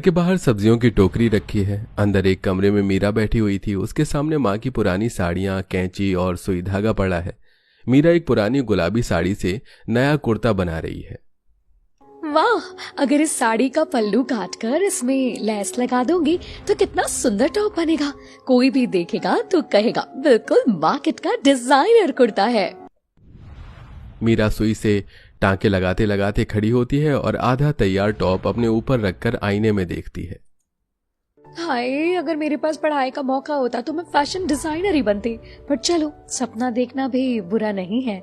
के बाहर सब्जियों की टोकरी रखी है। अंदर एक कमरे में मीरा बैठी हुई थी। उसके सामने माँ की पुरानी साड़ियाँ, कैंची और सुई धागा पड़ा है। मीरा एक पुरानी गुलाबी साड़ी से नया कुर्ता बना रही है। वाह, अगर इस साड़ी का पल्लू काटकर इसमें लेस लगा दूंगी तो कितना सुंदर टॉप बनेगा। कोई भी देखेगा तो कहेगा बिल्कुल मार्केट का डिजाइनर कुर्ता है। मीरा सुई से टांके लगाते लगाते खड़ी होती है और आधा तैयार टॉप अपने ऊपर रखकर आईने में देखती है। हाय, अगर मेरे पास पढ़ाई का मौका होता तो मैं फैशन डिजाइनर ही बनती। पर चलो, सपना देखना भी बुरा नहीं है।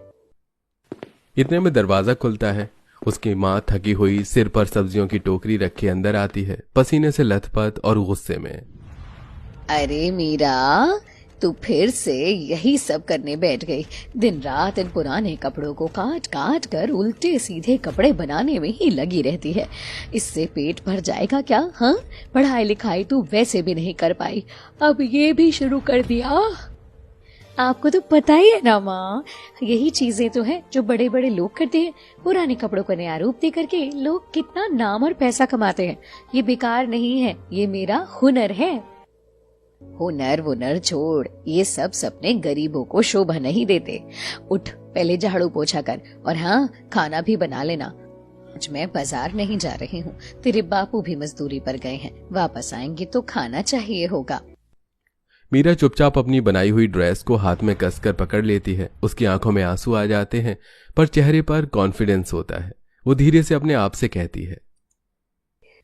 इतने में दरवाजा खुलता है। उसकी माँ थकी हुई सिर पर सब्जियों की टोकरी रखे अंदर आती है, पसीने से लथपथ और गुस्से में। अरे मीरा, तू फिर से यही सब करने बैठ गई। दिन रात इन पुराने कपड़ों को काट काट कर उल्टे सीधे कपड़े बनाने में ही लगी रहती है। इससे पेट भर जाएगा क्या? हाँ, पढ़ाई लिखाई तू वैसे भी नहीं कर पाई, अब ये भी शुरू कर दिया। आपको तो पता ही है ना माँ, यही चीजें तो हैं जो बड़े बड़े लोग करते हैं। पुराने कपड़ों को नया रूप दे करके लोग कितना नाम और पैसा कमाते हैं। ये बेकार नहीं है, ये मेरा हुनर है। हुनर वुनर छोड़, ये सब सपने गरीबों को शोभा नहीं देते। उठ, पहले झाड़ू पोछा कर, और हाँ, खाना भी बना लेना। आज मैं बाजार नहीं जा रही हूँ, तेरे बापू भी मजदूरी पर गए हैं, वापस आएंगे तो खाना चाहिए होगा। मीरा चुपचाप अपनी बनाई हुई ड्रेस को हाथ में कसकर पकड़ लेती है। उसकी आंखों में आंसू आ जाते हैं, पर चेहरे पर कॉन्फिडेंस होता है। वो धीरे से अपने आप से कहती है,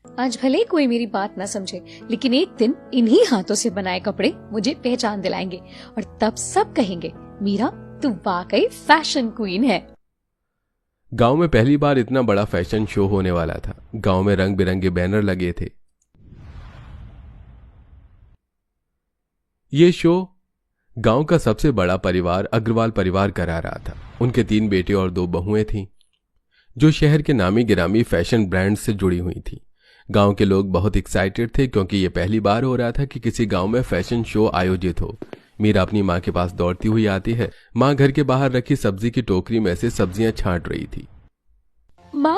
आज भले कोई मेरी बात ना समझे, लेकिन एक दिन इन्हीं हाथों से बनाए कपड़े मुझे पहचान दिलाएंगे और तब सब कहेंगे, मीरा तू वाकई फैशन क्वीन है। गांव में पहली बार इतना बड़ा फैशन शो होने वाला था। गांव में रंग बिरंगे बैनर लगे थे। ये शो गांव का सबसे बड़ा परिवार अग्रवाल परिवार करा रहा था। उनके 3 बेटे और 2 बहुएं थीं, जो शहर के नामी गिरामी फैशन ब्रांड से जुड़ी हुई थीं। गांव के लोग बहुत एक्साइटेड थे, क्योंकि ये पहली बार हो रहा था कि किसी गांव में फैशन शो आयोजित हो। मीरा अपनी माँ के पास दौड़ती हुई आती है। माँ घर के बाहर रखी सब्जी की टोकरी में से सब्जियां छांट रही थी। माँ,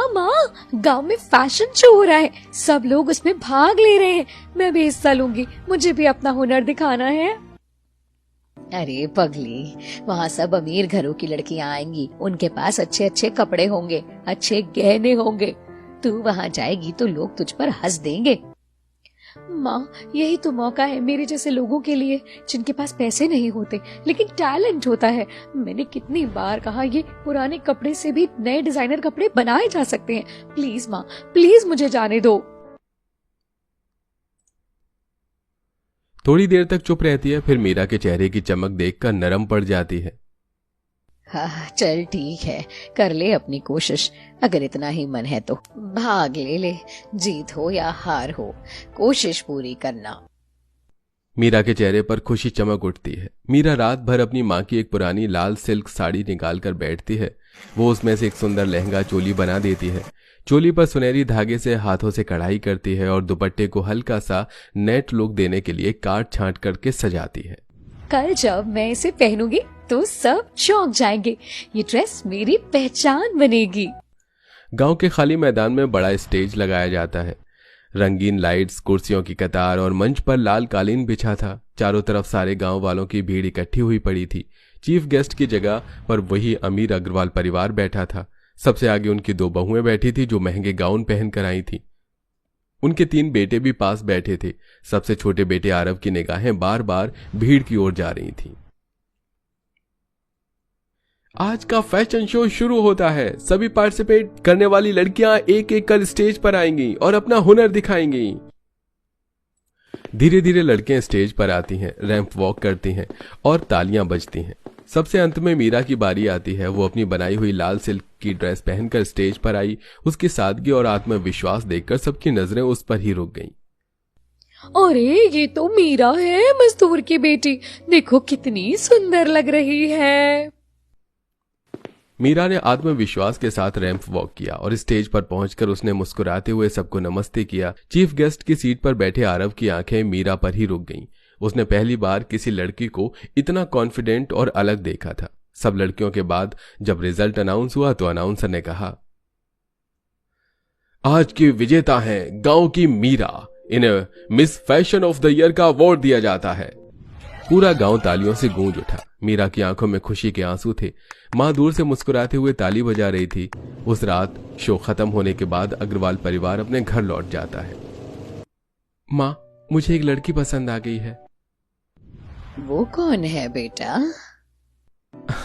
गांव में फैशन शो हो रहा है, सब लोग उसमें भाग ले रहे हैं। मैं भी हिस्सा लूंगी, मुझे भी अपना हुनर दिखाना है। अरे पगली, वहाँ सब अमीर घरों की लड़कियाँ आएंगी, उनके पास अच्छे अच्छे कपड़े होंगे, अच्छे गहने होंगे। तू वहाँ जाएगी तो लोग तुझ पर हंस देंगे। माँ, यही तो मौका है मेरे जैसे लोगों के लिए, जिनके पास पैसे नहीं होते लेकिन टैलेंट होता है। मैंने कितनी बार कहा, ये पुराने कपड़े से भी नए डिजाइनर कपड़े बनाए जा सकते हैं। प्लीज माँ, प्लीज मुझे जाने दो। थोड़ी देर तक चुप रहती है, फिर मीरा के चेहरे की चमक देखकर नरम पड़ जाती है। हाँ, चल ठीक है, कर ले अपनी कोशिश। अगर इतना ही मन है तो भाग ले, जीत हो या हार हो, कोशिश पूरी करना। मीरा के चेहरे पर खुशी चमक उठती है। मीरा रात भर अपनी माँ की एक पुरानी लाल सिल्क साड़ी निकाल कर बैठती है। वो उसमें से एक सुंदर लहंगा चोली बना देती है। चोली पर सुनहरी धागे से हाथों से कढ़ाई करती है और दुपट्टे को हल्का सा नेट लुक देने के लिए काट छांट करके सजाती है। कल जब मैं इसे पहनूंगी तो सब चौंक जाएंगे। ये ड्रेस मेरी पहचान बनेगी। गांव के खाली मैदान में बड़ा स्टेज लगाया जाता है। रंगीन लाइट्स, कुर्सियों की कतार और मंच पर लाल कालीन बिछा था। चारों तरफ सारे गांव वालों की भीड़ इकट्ठी हुई पड़ी थी। चीफ गेस्ट की जगह पर वही अमीर अग्रवाल परिवार बैठा था। सबसे आगे उनकी 2 बहुएं बैठी थी, जो महंगे गाउन पहनकर आई थी। उनके 3 बेटे भी पास बैठे थे। सबसे छोटे बेटे आरव की निगाहें बार बार भीड़ की ओर जा रही थीं। आज का फैशन शो शुरू होता है। सभी पार्टिसिपेट करने वाली लड़कियां एक एक कर स्टेज पर आएंगी और अपना हुनर दिखाएंगी। धीरे धीरे लड़कियां स्टेज पर आती हैं, रैंप वॉक करती हैं और तालियां बजती हैं। सबसे अंत में मीरा की बारी आती है। वो अपनी बनाई हुई लाल सिल्क की ड्रेस पहनकर स्टेज पर आई। उसकी सादगी और आत्मविश्वास देखकर सबकी नजरें उस पर ही रुक गईं। अरे ये तो मीरा है, मजदूर की बेटी। देखो कितनी सुंदर लग रही है। मीरा ने आत्मविश्वास के साथ रैंप वॉक किया और स्टेज पर पहुंचकर उसने मुस्कुराते हुए सबको नमस्ते किया। चीफ गेस्ट की सीट पर बैठे आरव की आंखें मीरा पर ही रुक गईं। उसने पहली बार किसी लड़की को इतना कॉन्फिडेंट और अलग देखा था। सब लड़कियों के बाद जब रिजल्ट अनाउंस हुआ तो अनाउंसर ने कहा, आज की विजेता हैं गांव की मीरा। इन्हें miss fashion of the year का अवार्ड दिया जाता है। पूरा गांव तालियों से गूंज उठा। मीरा की आंखों में खुशी के आंसू थे। माँ दूर से मुस्कुराते हुए ताली बजा रही थी। उस रात शो खत्म होने के बाद अग्रवाल परिवार अपने घर लौट जाता है। माँ, मुझे एक लड़की पसंद आ गई है। वो कौन है बेटा?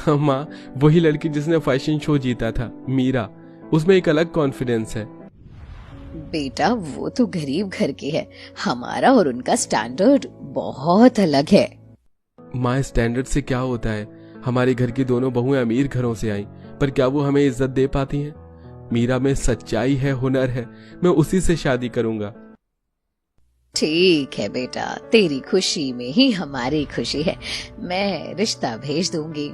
माँ, वही लड़की जिसने फैशन शो जीता था, मीरा। उसमें एक अलग कॉन्फिडेंस है। बेटा वो तो गरीब घर की है, हमारा और उनका स्टैंडर्ड बहुत अलग है। माँ, स्टैंडर्ड से क्या होता है? हमारे घर की दोनों बहुएं अमीर घरों से आईं, पर क्या वो हमें इज्जत दे पाती हैं? मीरा में सच्चाई है, हुनर है, मैं उसी से शादी करूंगा। ठीक है बेटा, तेरी खुशी में ही हमारी खुशी है। मैं रिश्ता भेज दूंगी।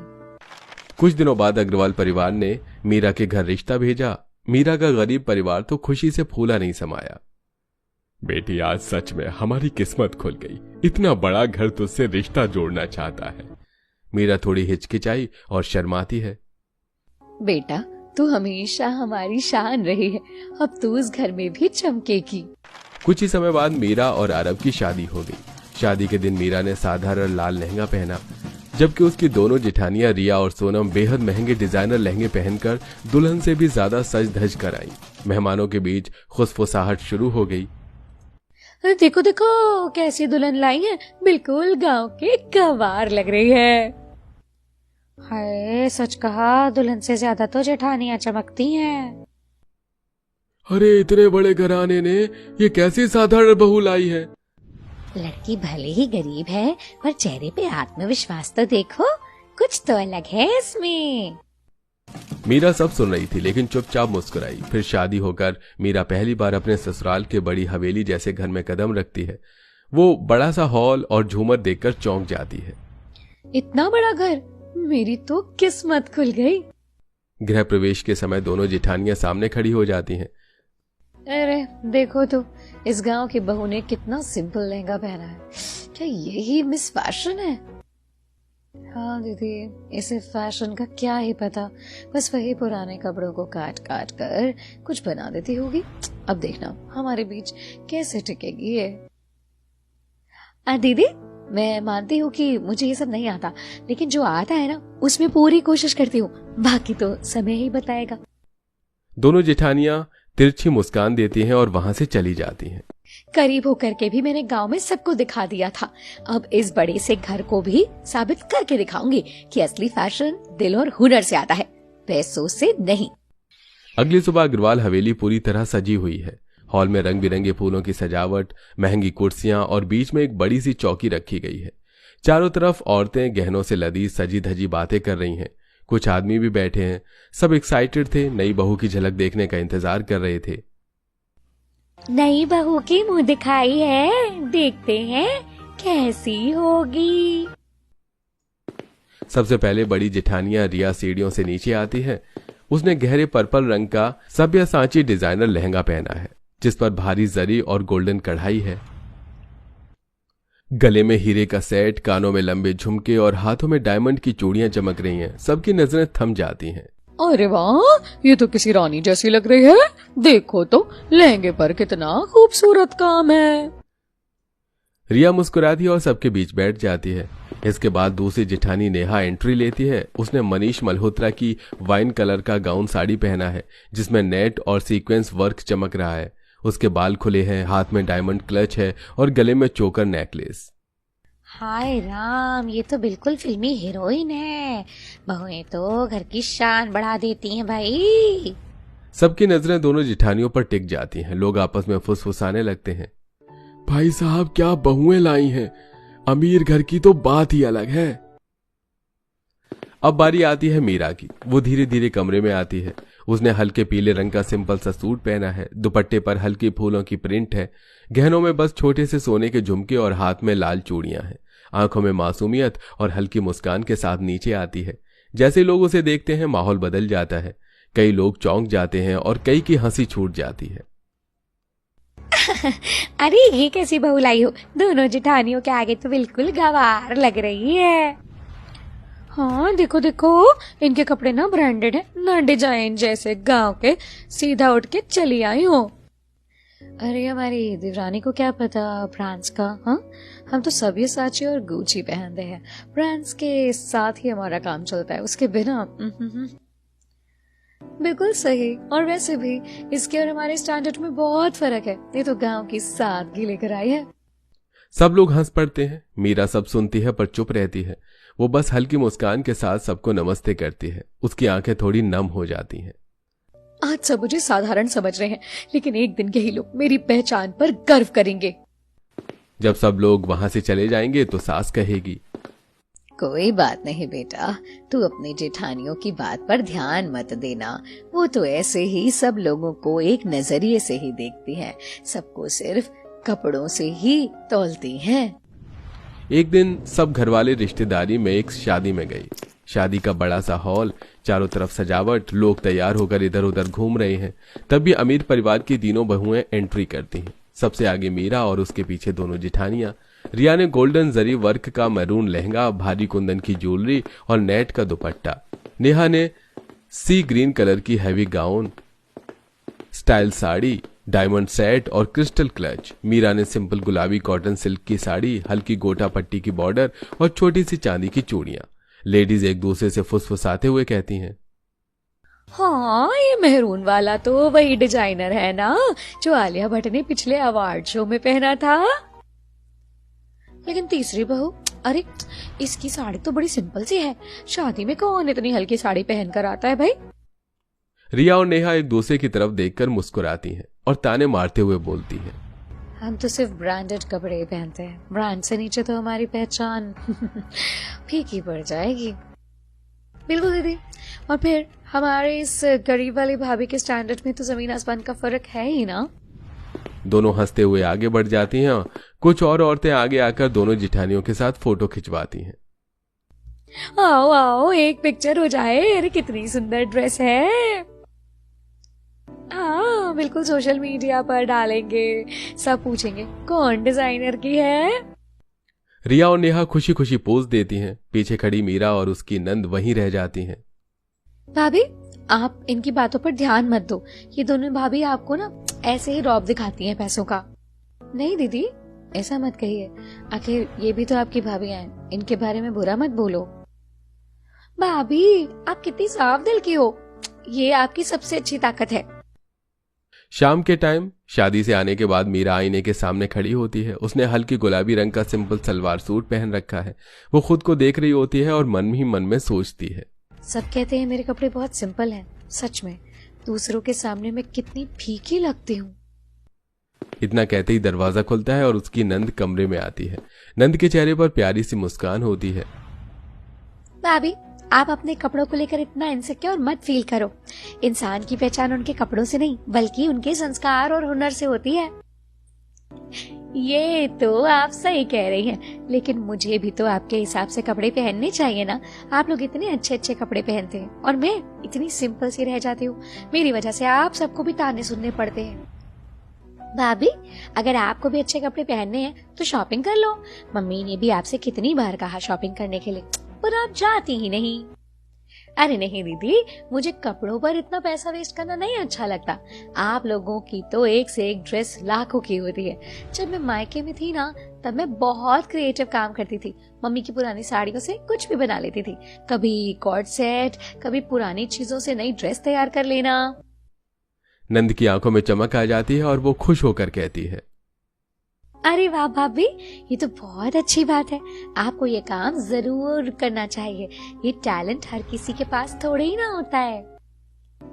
कुछ दिनों बाद अग्रवाल परिवार ने मीरा के घर रिश्ता भेजा। मीरा का गरीब परिवार तो खुशी से फूला नहीं समाया। बेटी, आज सच में हमारी किस्मत खुल गई। इतना बड़ा घर तुझसे रिश्ता जोड़ना चाहता है। मीरा थोड़ी हिचकिचाई और शर्माती है। बेटा तू हमेशा हमारी शान रही है, अब तू उस घर में भी चमकेगी। कुछ ही समय बाद मीरा और अरब की शादी हो गई। शादी के दिन मीरा ने साधारण लाल लहंगा पहना, जबकि उसकी दोनों जेठानियां रिया और सोनम बेहद महंगे डिजाइनर लहंगे पहनकर दुल्हन से भी ज्यादा सज धज कर आई। मेहमानों के बीच खुशफुसाहट शुरू हो गई। देखो देखो कैसी दुल्हन लाई है, बिल्कुल गांव के गंवार लग रही है। हाय, सच कहा, दुल्हन से ज्यादा तो जेठानियां चमकती हैं। अरे, इतने बड़े घराने ने ये कैसी साधारण बहू लाई है? लड़की भले ही गरीब है, पर चेहरे पे आत्मविश्वास तो देखो, कुछ तो अलग है इसमें। मीरा सब सुन रही थी, लेकिन चुपचाप मुस्कुराई। फिर शादी होकर मीरा पहली बार अपने ससुराल के बड़ी हवेली जैसे घर में कदम रखती है। वो बड़ा सा हॉल और झूमर देखकर चौंक जाती है। इतना बड़ा घर, मेरी तो किस्मत खुल गई। गृह प्रवेश के समय दोनों जेठानियां सामने खड़ी हो जाती हैं। अरे देखो तो, इस गांव की बहू ने कितना सिंपल लहंगा पहना है। क्या यही मिस फैशन है? हाँ दीदी, इसे फैशन का क्या ही पता, बस वही पुराने कपड़ों को काट काट कर कुछ बना देती होगी। अब देखना हमारे बीच कैसे टिकेगी ये। दीदी, मैं मानती हूँ कि मुझे ये सब नहीं आता, लेकिन जो आता है ना उसमें पूरी कोशिश करती हूँ, बाकी तो समय ही बताएगा। दोनों जेठानियां तिरछी मुस्कान देती हैं और वहां से चली जाती हैं। करीब होकर के भी मैंने गांव में सबको दिखा दिया था, अब इस बड़े से घर को भी साबित करके दिखाऊंगी कि असली फैशन दिल और हुनर से आता है, पैसों से नहीं। अगली सुबह अग्रवाल हवेली पूरी तरह सजी हुई है। हॉल में रंग बिरंगे फूलों की सजावट, महंगी कुर्सियां और बीच में एक बड़ी सी चौकी रखी गई है। चारों तरफ औरतें गहनों से लदी सजी धजी बातें कर रही हैं। कुछ आदमी भी बैठे हैं। सब एक्साइटेड थे, नई बहू की झलक देखने का इंतजार कर रहे थे। नई बहू की मुंह दिखाई है, देखते हैं कैसी होगी। सबसे पहले बड़ी जेठानियां रिया सीढ़ियों से नीचे आती है। उसने गहरे पर्पल रंग का सब्यासाची डिजाइनर लहंगा पहना है, जिस पर भारी जरी और गोल्डन कढ़ाई है। गले में हीरे का सेट, कानों में लंबे झुमके और हाथों में डायमंड की चूड़ियां चमक रही हैं। सबकी नजरें थम जाती हैं। अरे वाह, ये तो किसी रानी जैसी लग रही है। देखो तो लहंगे पर कितना खूबसूरत काम है। रिया मुस्कुराती है और सबके बीच बैठ जाती है। इसके बाद दूसरी जेठानी नेहा एंट्री लेती है। उसने मनीष मल्होत्रा की वाइन कलर का गाउन साड़ी पहना है, जिसमें नेट और सीक्वेंस वर्क चमक रहा है। उसके बाल खुले हैं, हाथ में डायमंड क्लच है और गले में चोकर नेकलेस। हाय राम, ये तो बिल्कुल फिल्मी हीरोइन है। बहुएं तो घर की शान बढ़ा देती हैं भाई। सबकी नजरें दोनों जेठानियों पर टिक जाती हैं। लोग आपस में फुसफुसाने लगते हैं। भाई साहब, क्या बहुएं लाई हैं, अमीर घर की तो बात ही अलग है। अब बारी आती है मीरा की। वो धीरे धीरे कमरे में आती है। उसने हल्के पीले रंग का सिंपल सा सूट पहना है। दुपट्टे पर हल्की फूलों की प्रिंट है। गहनों में बस छोटे से सोने के झुमके और हाथ में लाल चूड़ियां हैं। आंखों में मासूमियत और हल्की मुस्कान के साथ नीचे आती है। जैसे लोग उसे देखते हैं, माहौल बदल जाता है। कई लोग चौंक जाते हैं और कई की हंसी छूट जाती है। अरे ये कैसी बहू लाई हो, दोनों जेठानियों के आगे तो बिल्कुल गंवार लग रही है। हाँ देखो देखो, इनके कपड़े ना ब्रांडेड है, ना डिजाइन जैसे गांव के। सीधा उठ के चली आई हो। अरे हमारी देवरानी को क्या पता ब्रांड्स का। हाँ, हम तो सब्यसाची और गुची पहनते हैं, ब्रांड्स के साथ ही हमारा काम चलता है, उसके बिना। बिल्कुल सही। और वैसे भी इसके और हमारे स्टैंडर्ड में बहुत फर्क है, ये तो गांव की सादगी लेकर आई है। सब लोग हंस पड़ते हैं। मीरा सब सुनती है पर चुप रहती है। वो बस हल्की मुस्कान के साथ सबको नमस्ते करती है। उसकी आंखें थोड़ी नम हो जाती हैं। आज सब मुझे साधारण समझ रहे हैं, लेकिन एक दिन यही लोग मेरी पहचान पर गर्व करेंगे। जब सब लोग वहां से चले जाएंगे तो सास कहेगी, कोई बात नहीं बेटा, तू अपनी जेठानियों की बात पर ध्यान मत देना, वो तो ऐसे ही सब लोगों को एक नजरिए से ही देखती है, सबको सिर्फ कपड़ों से ही तौलती हैं। एक दिन सब घरवाले रिश्तेदारी में एक शादी में गई। शादी का बड़ा सा हॉल, चारों तरफ सजावट, लोग तैयार होकर इधर उधर घूम रहे हैं। तभी अमीर परिवार की तीनों बहुएं एंट्री करती हैं। सबसे आगे मीरा और उसके पीछे दोनों जेठानियां। रिया ने गोल्डन जरी वर्क का मैरून लहंगा, भारी कुंदन की ज्वेलरी और नेट का दुपट्टा। नेहा ने सी ग्रीन कलर की heavy gown, style sari, diamond set और क्रिस्टल क्लच। मीरा ने सिंपल गुलाबी कॉटन सिल्क की साड़ी, हल्की गोटा पट्टी की बॉर्डर और छोटी सी चांदी की चूड़ियां। लेडीज एक दूसरे से फुसफुसाते हुए कहती हैं, हाँ, ये मेहरून वाला तो वही डिजाइनर है ना जो आलिया भट्ट ने पिछले अवार्ड शो में पहना था। लेकिन तीसरी बहू, अरे इसकी साड़ी तो बड़ी सिंपल सी है, शादी में कौन इतनी हल्की साड़ी पहन कर आता है भाई। रिया और नेहा एक दूसरे की तरफ देखकर मुस्कुराती हैं और ताने मारते हुए बोलती हैं, हम तो सिर्फ ब्रांडेड कपड़े पहनते हैं, ब्रांड से नीचे तो हमारी पहचान फीकी पड़ जाएगी। बिल्कुल दीदी। और फिर हमारे इस गरीब वाली भाभी के स्टैंडर्ड में तो जमीन आसमान का फर्क है ही ना। दोनों हंसते हुए आगे बढ़ जाती हैं। कुछ और औरतें आगे आकर दोनों जिठानियों के साथ फोटो खिंचवाती हैं। आओ आओ, एक पिक्चर हो जाए। अरे कितनी सुंदर ड्रेस है। हाँ बिल्कुल, सोशल मीडिया पर डालेंगे, सब पूछेंगे कौन डिजाइनर की है। रिया और नेहा खुशी खुशी पोज देती हैं। पीछे खड़ी मीरा और उसकी नंद वहीं रह जाती हैं। भाभी, आप इनकी बातों पर ध्यान मत दो, ये दोनों भाभी आपको ना ऐसे ही रौब दिखाती हैं पैसों का। नहीं दीदी, ऐसा मत कहिए, आखिर ये भी तो आपकी भाभी हैं, इनके बारे में बुरा मत बोलो। भाभी, आप कितनी साफ दिल की हो, ये आपकी सबसे अच्छी ताकत है। शाम के टाइम शादी से आने के बाद मीरा आईने के सामने खड़ी होती है। उसने हल्की गुलाबी रंग का सिंपल सलवार सूट पहन रखा है। वो खुद को देख रही होती है और मन ही मन में सोचती है, सब कहते हैं मेरे कपड़े बहुत सिंपल हैं, सच में दूसरों के सामने मैं कितनी फीकी लगती हूँ। इतना कहते ही दरवाजा खुलता है और उसकी नंद कमरे में आती है। नंद के चेहरे पर प्यारी सी मुस्कान होती है। भाभी, आप अपने कपड़ों को लेकर इतना इनसिक्योर मत फील करो। इंसान की पहचान उनके कपड़ों से नहीं बल्कि उनके संस्कार और हुनर से होती है। ये तो आप सही कह रही हैं, लेकिन मुझे भी तो आपके हिसाब से कपड़े पहनने चाहिए ना। आप लोग इतने अच्छे अच्छे कपड़े पहनते हैं और मैं इतनी सिंपल सी रह जाती हूँ। मेरी वजह से आप सबको भी ताने सुनने पड़ते हैं। भाभी, अगर आपको भी अच्छे कपड़े पहनने हैं तो शॉपिंग कर लो। मम्मी ने भी आपसे कितनी बार कहा शॉपिंग करने के लिए, पर आप जाती ही नहीं। अरे नहीं दीदी, मुझे कपड़ों पर इतना पैसा वेस्ट करना नहीं अच्छा लगता। आप लोगों की तो एक से एक ड्रेस लाखों की होती है। जब मैं मायके में थी ना, तब मैं बहुत क्रिएटिव काम करती थी। मम्मी की पुरानी साड़ियों से कुछ भी बना लेती थी, कभी कॉर्ड सेट, कभी पुरानी चीजों से नई ड्रेस तैयार कर लेना। नंद की आंखों में चमक आ जाती है और वो खुश होकर कहती है, अरे वाह भाभी, ये तो बहुत अच्छी बात है। आपको ये काम जरूर करना चाहिए। ये टैलेंट हर किसी के पास थोड़े ही ना होता है।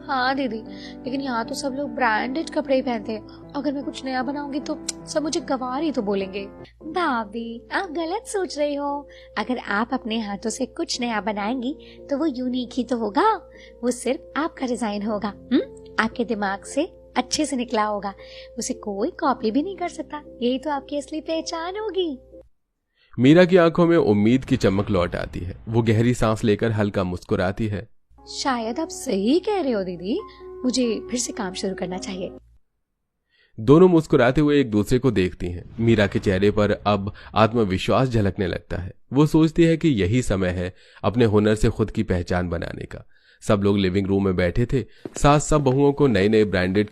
हाँ दीदी, लेकिन यहाँ तो सब लोग ब्रांडेड कपड़े ही पहनते हैं। अगर मैं कुछ नया बनाऊंगी तो सब मुझे गंवार ही तो बोलेंगे। भाभी, आप गलत सोच रही हो। अगर आप अपने हाथों से कुछ नया बनाएंगी तो वो यूनिक ही तो होगा। वो सिर्फ आपका डिजाइन होगा, आपके दिमाग से अच्छे से निकला होगा। उसे कोई कॉपी भी नहीं कर सकता। यही तो आपकी असली पहचान होगी। मीरा की आंखों में उम्मीद की चमक लौट आती है। वो गहरी सांस लेकर हल्का मुस्कुराती है। शायद आप सही कह रहे हो दीदी, मुझे फिर से काम शुरू करना चाहिए। दोनों मुस्कुराते हुए एक दूसरे को देखती हैं। मीरा के चेहरे पर अब आत्मविश्वास झलकने लगता है। वो सोचती है कि यही समय है अपने हुनर से खुद की पहचान बनाने का। सब लोग लिविंग रूम में बैठे थे। सास सब बहुओं को नए नए ब्रांडेड